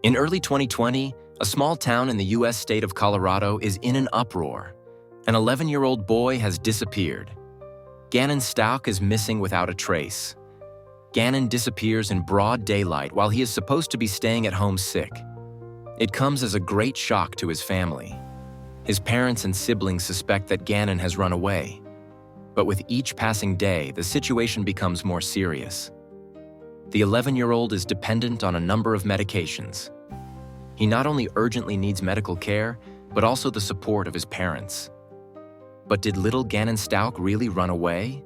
In early 2020, a small town in the U.S. state of Colorado is in an uproar. An 11-year-old boy has disappeared. Gannon Stauch is missing without a trace. Ganon disappears in broad daylight while he is supposed to be staying at home sick. It comes as a great shock to his family. His parents and siblings suspect that Ganon has run away. But with each passing day, the situation becomes more serious. The 11-year-old is dependent on a number of medications. He not only urgently needs medical care, but also the support of his parents. But did little Gannon Stauch really run away?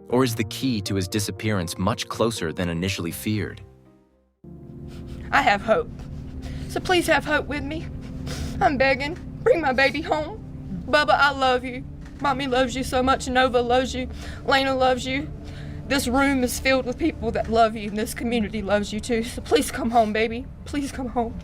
Or is the key to his disappearance much closer than initially feared? I have hope. So please have hope with me. I'm begging. Bring my baby home. Bubba, I love you. Mommy loves you so much. Nova loves you. Lena loves you. This room is filled with people that love you, and this community loves you too. So please come home, baby. Please come home.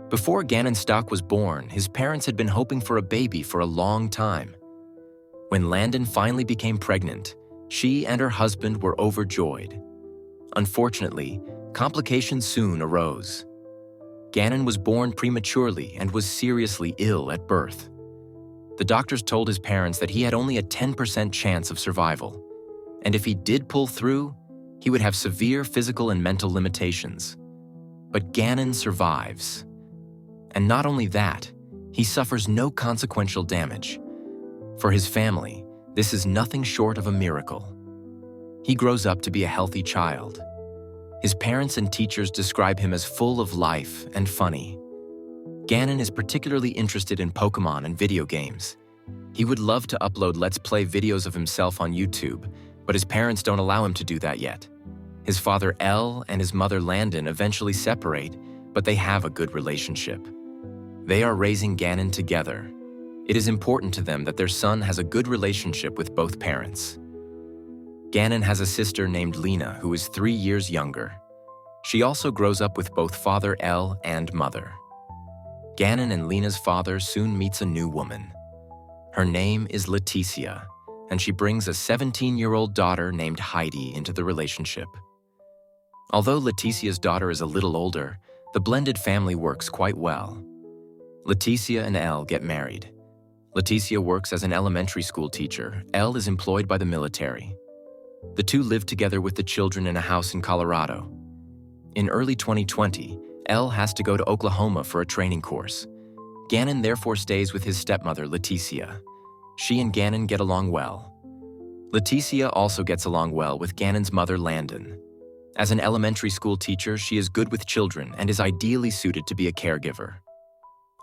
Before Gannon Stauch was born, his parents had been hoping for a baby for a long time. When Landon finally became pregnant, she and her husband were overjoyed. Unfortunately, complications soon arose. Gannon was born prematurely and was seriously ill at birth. The doctors told his parents that he had only a 10% chance of survival, and if he did pull through, he would have severe physical and mental limitations. But Gannon survives. And not only that, he suffers no consequential damage. For his family, this is nothing short of a miracle. He grows up to be a healthy child. His parents and teachers describe him as full of life and funny. Gannon is particularly interested in Pokemon and video games. He would love to upload Let's Play videos of himself on YouTube, but his parents don't allow him to do that yet. His father, Elle, and his mother, Landon, eventually separate, but they have a good relationship. They are raising Gannon together. It is important to them that their son has a good relationship with both parents. Gannon has a sister named Lena who is 3 years younger. She also grows up with both father Elle and mother. Gannon and Lena's father soon meets a new woman. Her name is Leticia, and she brings a 17-year-old daughter named Heidi into the relationship. Although Leticia's daughter is a little older, the blended family works quite well. Leticia and Elle get married. Leticia works as an elementary school teacher. Elle is employed by the military. The two live together with the children in a house in Colorado. In early 2020, Elle has to go to Oklahoma for a training course. Gannon therefore stays with his stepmother, Leticia. She and Gannon get along well. Leticia also gets along well with Gannon's mother, Landon. As an elementary school teacher, she is good with children and is ideally suited to be a caregiver.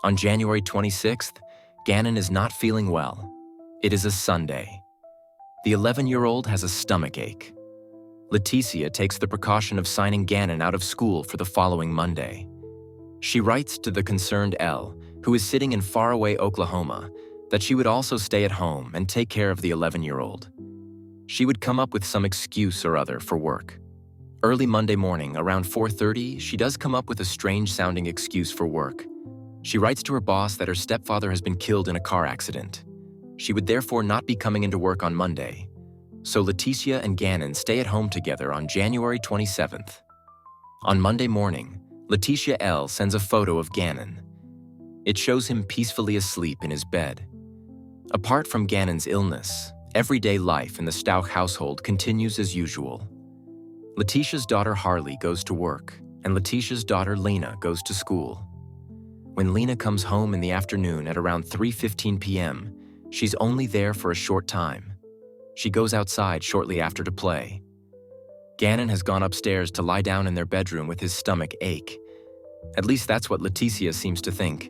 On January 26th, Gannon is not feeling well. It is a Sunday. The 11-year-old has a stomach ache. Leticia takes the precaution of signing Gannon out of school for the following Monday. She writes to the concerned Elle, who is sitting in faraway Oklahoma, that she would also stay at home and take care of the 11-year-old. She would come up with some excuse or other for work. Early Monday morning, around 4:30, she does come up with a strange-sounding excuse for work. She writes to her boss that her stepfather has been killed in a car accident. She would therefore not be coming into work on Monday. So Leticia and Gannon stay at home together on January 27th. On Monday morning, Leticia L. sends a photo of Gannon. It shows him peacefully asleep in his bed. Apart from Gannon's illness, everyday life in the Stauch household continues as usual. Leticia's daughter Harley goes to work, and Leticia's daughter Lena goes to school. When Lena comes home in the afternoon at around 3:15 p.m., she's only there for a short time. She goes outside shortly after to play. Gannon has gone upstairs to lie down in their bedroom with his stomach ache. At least that's what Leticia seems to think.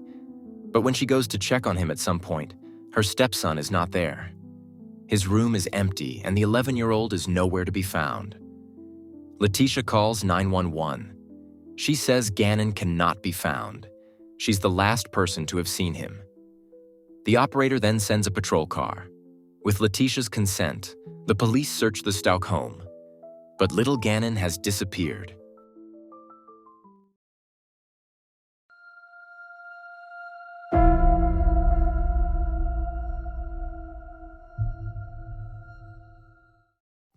But when she goes to check on him at some point, her stepson is not there. His room is empty and the 11-year-old is nowhere to be found. Leticia calls 911. She says Gannon cannot be found. She's the last person to have seen him. The operator then sends a patrol car. With Letitia's consent, the police search the Stauch home. But little Ganon has disappeared.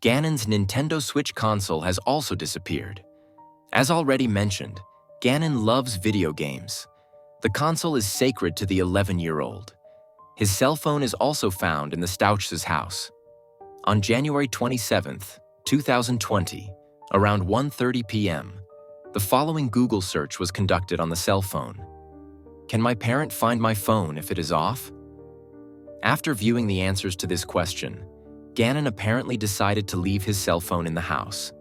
Ganon's Nintendo Switch console has also disappeared. As already mentioned, Ganon loves video games. The console is sacred to the 11-year-old. His cell phone is also found in the Stauch's house. On January 27, 2020, around 1:30 p.m., the following Google search was conducted on the cell phone. Can my parent find my phone if it is off? After viewing the answers to this question, Ganon apparently decided to leave his cell phone in the house.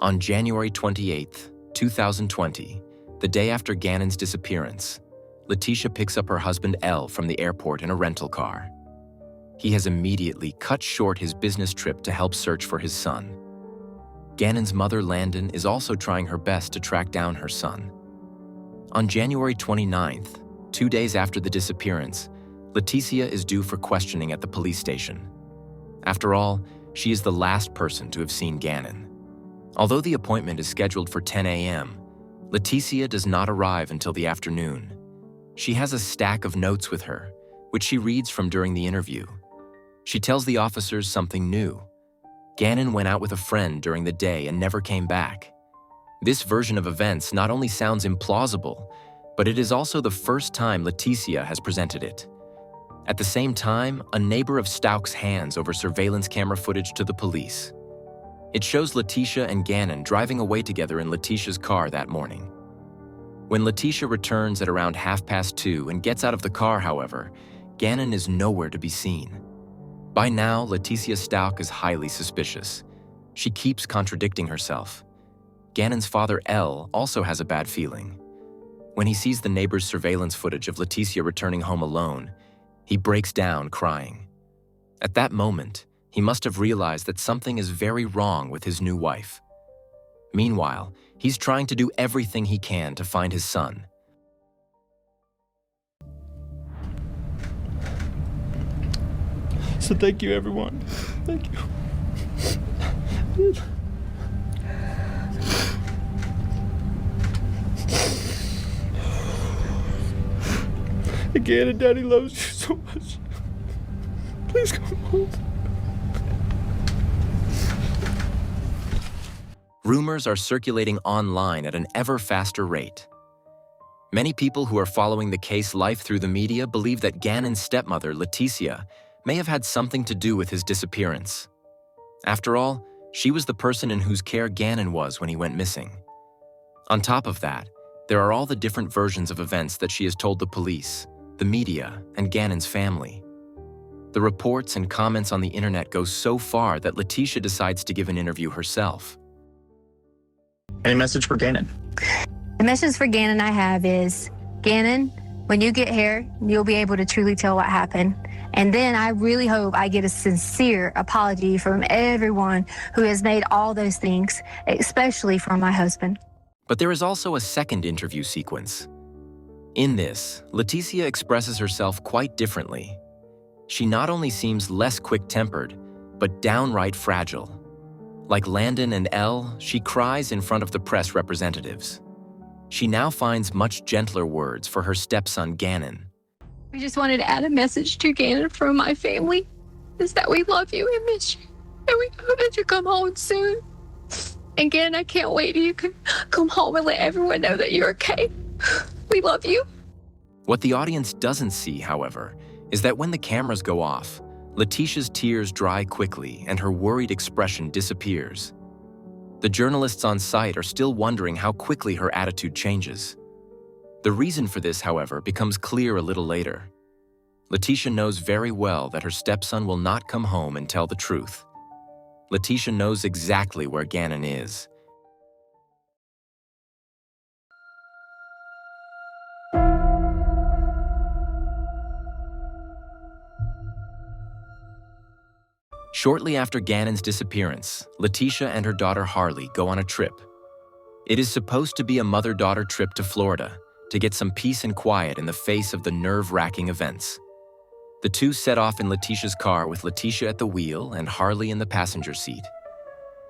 On January 28, 2020, the day after Ganon's disappearance, Letitia picks up her husband Elle from the airport in a rental car. He has immediately cut short his business trip to help search for his son. Ganon's mother, Landon, is also trying her best to track down her son. On January 29th, 2 days after the disappearance, Leticia is due for questioning at the police station. After all, she is the last person to have seen Ganon. Although the appointment is scheduled for 10 a.m., Leticia does not arrive until the afternoon. She has a stack of notes with her, which she reads from during the interview. She tells the officers something new. Ganon went out with a friend during the day and never came back. This version of events not only sounds implausible, but it is also the first time Leticia has presented it. At the same time, a neighbor of Stauch's hands over surveillance camera footage to the police. It shows Leticia and Ganon driving away together in Letitia's car that morning. When Leticia returns at around 2:30 and gets out of the car, however, Ganon is nowhere to be seen. By now, Leticia Stauch is highly suspicious. She keeps contradicting herself. Ganon's father, Elle, also has a bad feeling. When he sees the neighbor's surveillance footage of Leticia returning home alone, he breaks down crying. At that moment, he must have realized that something is very wrong with his new wife. Meanwhile, he's trying to do everything he can to find his son. So thank you, everyone. Thank you. Again, and Daddy loves you so much. Please come home. Rumors are circulating online at an ever faster rate. Many people who are following the case live through the media believe that Ganon's stepmother, Leticia, may have had something to do with his disappearance. After all, she was the person in whose care Ganon was when he went missing. On top of that, there are all the different versions of events that she has told the police, the media, and Ganon's family. The reports and comments on the internet go so far that Leticia decides to give an interview herself. Any message for Ganon? The message for Ganon I have is, Ganon, when you get here, you'll be able to truly tell what happened. And then I really hope I get a sincere apology from everyone who has made all those things, especially from my husband. But there is also a second interview sequence. In this, Leticia expresses herself quite differently. She not only seems less quick-tempered, but downright fragile. Like Landon and Elle, she cries in front of the press representatives. She now finds much gentler words for her stepson Ganon. We just wanted to add a message to Ganon from my family, is that we love you and miss you, and we hope that you come home soon. And Ganon, I can't wait till you can come home and let everyone know that you're okay. We love you. What the audience doesn't see, however, is that when the cameras go off, Letitia's tears dry quickly and her worried expression disappears. The journalists on site are still wondering how quickly her attitude changes. The reason for this, however, becomes clear a little later. Leticia knows very well that her stepson will not come home and tell the truth. Leticia knows exactly where Ganon is. Shortly after Ganon's disappearance, Leticia and her daughter Harley go on a trip. It is supposed to be a mother-daughter trip to Florida to get some peace and quiet in the face of the nerve-wracking events. The two set off in Letitia's car with Letitia at the wheel and Harley in the passenger seat.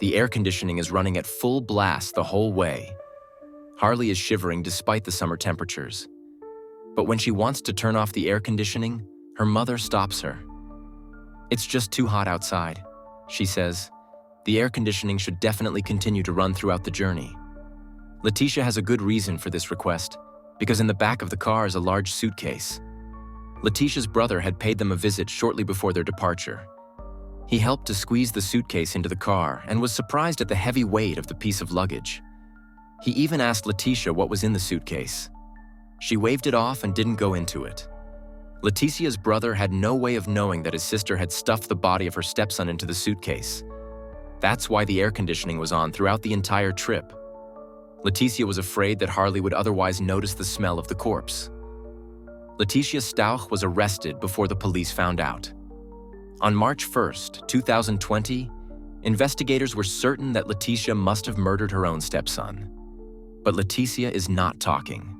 The air conditioning is running at full blast the whole way. Harley is shivering despite the summer temperatures. But when she wants to turn off the air conditioning, her mother stops her. "It's just too hot outside," she says. The air conditioning should definitely continue to run throughout the journey. Letitia has a good reason for this request, because in the back of the car is a large suitcase. Letitia's brother had paid them a visit shortly before their departure. He helped to squeeze the suitcase into the car and was surprised at the heavy weight of the piece of luggage. He even asked Letitia what was in the suitcase. She waved it off and didn't go into it. Letitia's brother had no way of knowing that his sister had stuffed the body of her stepson into the suitcase. That's why the air conditioning was on throughout the entire trip. Letitia was afraid that Harley would otherwise notice the smell of the corpse. Gannon Stauch was arrested before the police found out. On March 1st, 2020, investigators were certain that Letitia must have murdered her own stepson. But Letitia is not talking.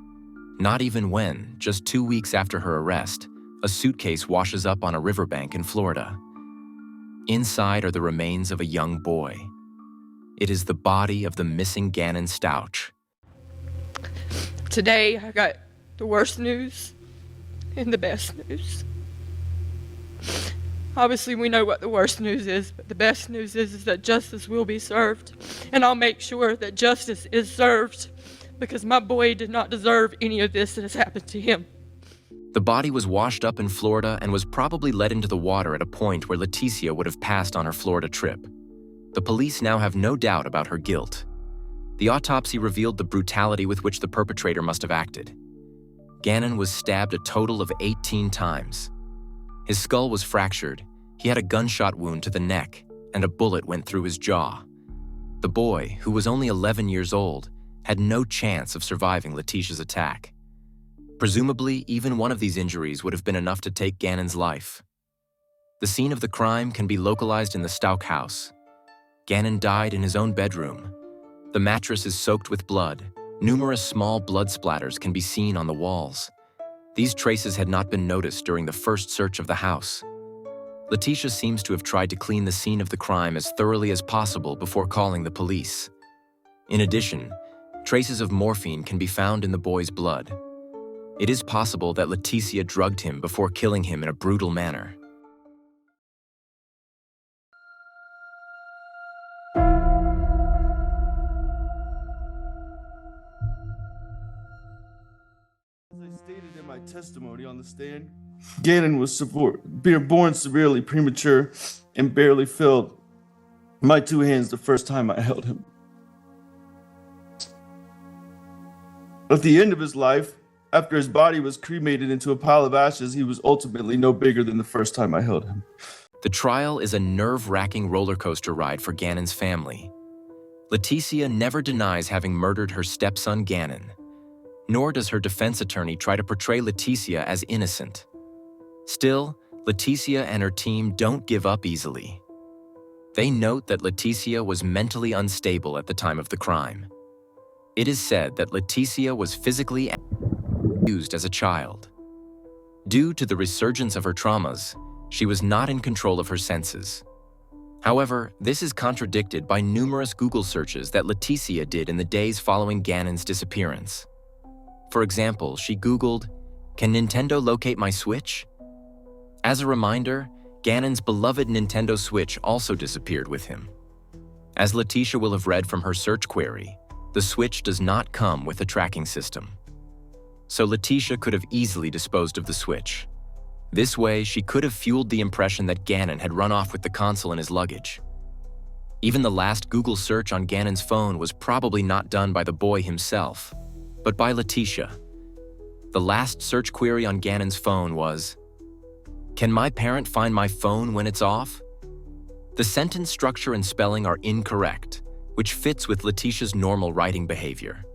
Not even when, just 2 weeks after her arrest, a suitcase washes up on a riverbank in Florida. Inside are the remains of a young boy. It is the body of the missing Gannon Stauch. Today, I got the worst news and the best news. Obviously, we know what the worst news is, but the best news is that justice will be served. And I'll make sure that justice is served, because my boy did not deserve any of this that has happened to him. The body was washed up in Florida and was probably let into the water at a point where Letitia would have passed on her Florida trip. The police now have no doubt about her guilt. The autopsy revealed the brutality with which the perpetrator must have acted. Gannon was stabbed a total of 18 times. His skull was fractured, he had a gunshot wound to the neck, and a bullet went through his jaw. The boy, who was only 11 years old, had no chance of surviving Letitia's attack. Presumably, even one of these injuries would have been enough to take Gannon's life. The scene of the crime can be localized in the Stauch house. Gannon died in his own bedroom. The mattress is soaked with blood. Numerous small blood splatters can be seen on the walls. These traces had not been noticed during the first search of the house. Letitia seems to have tried to clean the scene of the crime as thoroughly as possible before calling the police. In addition, traces of morphine can be found in the boy's blood. It is possible that Letitia drugged him before killing him in a brutal manner. As I stated in my testimony on the stand, Gannon was born severely premature and barely filled my two hands the first time I held him. At the end of his life, after his body was cremated into a pile of ashes, he was ultimately no bigger than the first time I held him. The trial is a nerve-wracking roller coaster ride for Gannon's family. Letitia never denies having murdered her stepson Gannon, nor does her defense attorney try to portray Letitia as innocent. Still, Letitia and her team don't give up easily. They note that Letitia was mentally unstable at the time of the crime. It is said that Letitia was physically abused as a child. Due to the resurgence of her traumas, she was not in control of her senses. However, this is contradicted by numerous Google searches that Letitia did in the days following Gannon's disappearance. For example, she Googled, "Can Nintendo locate my Switch?" As a reminder, Gannon's beloved Nintendo Switch also disappeared with him. As Letitia will have read from her search query, the Switch does not come with a tracking system. So Letitia could have easily disposed of the Switch. This way, she could have fueled the impression that Gannon had run off with the console in his luggage. Even the last Google search on Gannon's phone was probably not done by the boy himself, but by Letitia. The last search query on Gannon's phone was, "Can my parent find my phone when it's off?" The sentence structure and spelling are incorrect, which fits with Letitia's normal writing behavior.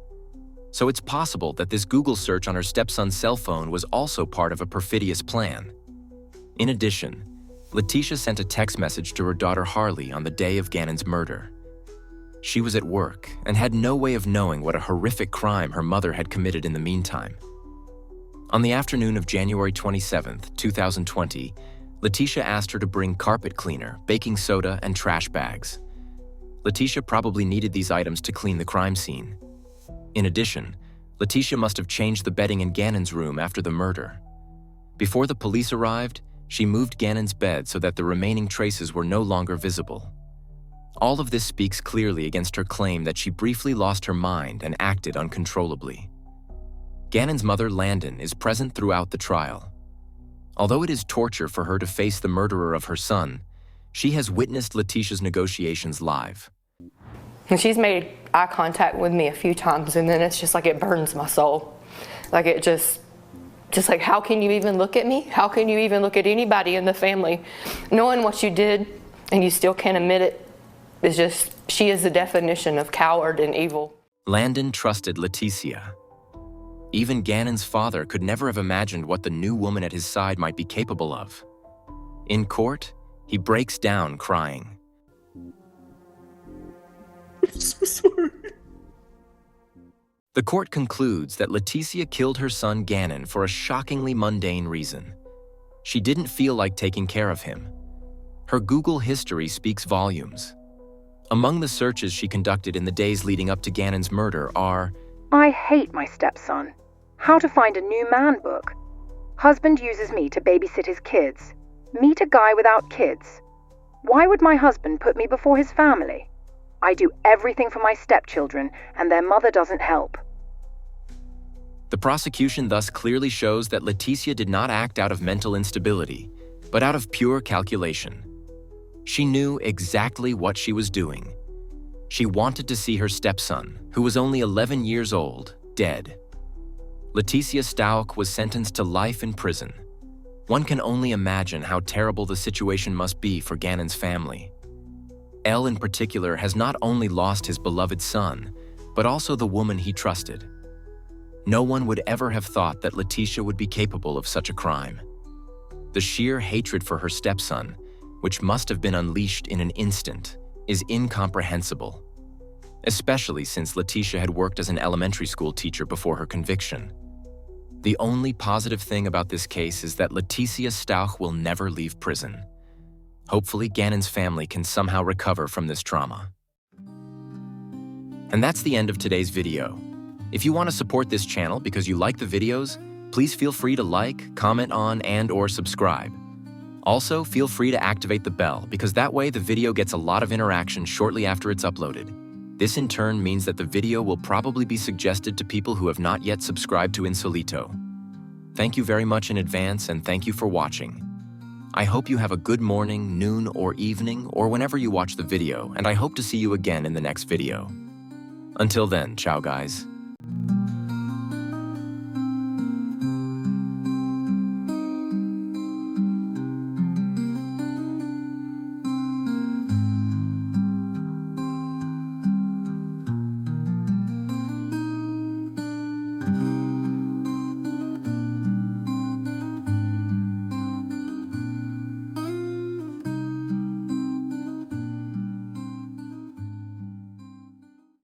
So it's possible that this Google search on her stepson's cell phone was also part of a perfidious plan. In addition, Letitia sent a text message to her daughter Harley on the day of Gannon's murder. She was at work and had no way of knowing what a horrific crime her mother had committed in the meantime. On the afternoon of January 27, 2020, Letitia asked her to bring carpet cleaner, baking soda, and trash bags. Letitia probably needed these items to clean the crime scene. In addition, Letitia must have changed the bedding in Gannon's room after the murder. Before the police arrived, she moved Gannon's bed so that the remaining traces were no longer visible. All of this speaks clearly against her claim that she briefly lost her mind and acted uncontrollably. Gannon's mother, Landon, is present throughout the trial. Although it is torture for her to face the murderer of her son, she has witnessed Letitia's negotiations live. And she's made eye contact with me a few times, and then it's just like it burns my soul. Like it just like, how can you even look at me? How can you even look at anybody in the family? Knowing what you did and you still can't admit it is just, she is the definition of coward and evil. Landon trusted Leticia. Even Gannon's father could never have imagined what the new woman at his side might be capable of. In court, he breaks down crying. I'm so sorry. The court concludes that Leticia killed her son Gannon for a shockingly mundane reason. She didn't feel like taking care of him. Her Google history speaks volumes. Among the searches she conducted in the days leading up to Gannon's murder are: I hate my stepson. How to find a new man book. Husband uses me to babysit his kids. Meet a guy without kids. Why would my husband put me before his family? I do everything for my stepchildren, and their mother doesn't help. The prosecution thus clearly shows that Leticia did not act out of mental instability, but out of pure calculation. She knew exactly what she was doing. She wanted to see her stepson, who was only 11 years old, dead. Leticia Stauch was sentenced to life in prison. One can only imagine how terrible the situation must be for Gannon's family. Elle in particular has not only lost his beloved son, but also the woman he trusted. No one would ever have thought that Leticia would be capable of such a crime. The sheer hatred for her stepson, which must have been unleashed in an instant, is incomprehensible, especially since Leticia had worked as an elementary school teacher before her conviction. The only positive thing about this case is that Leticia Stauch will never leave prison. Hopefully, Gannon's family can somehow recover from this trauma. And that's the end of today's video. If you want to support this channel because you like the videos, please feel free to like, comment on, and/or subscribe. Also, feel free to activate the bell because that way the video gets a lot of interaction shortly after it's uploaded. This in turn means that the video will probably be suggested to people who have not yet subscribed to Insolito. Thank you very much in advance, and thank you for watching. I hope you have a good morning, noon, or evening, or whenever you watch the video, and I hope to see you again in the next video. Until then, ciao guys.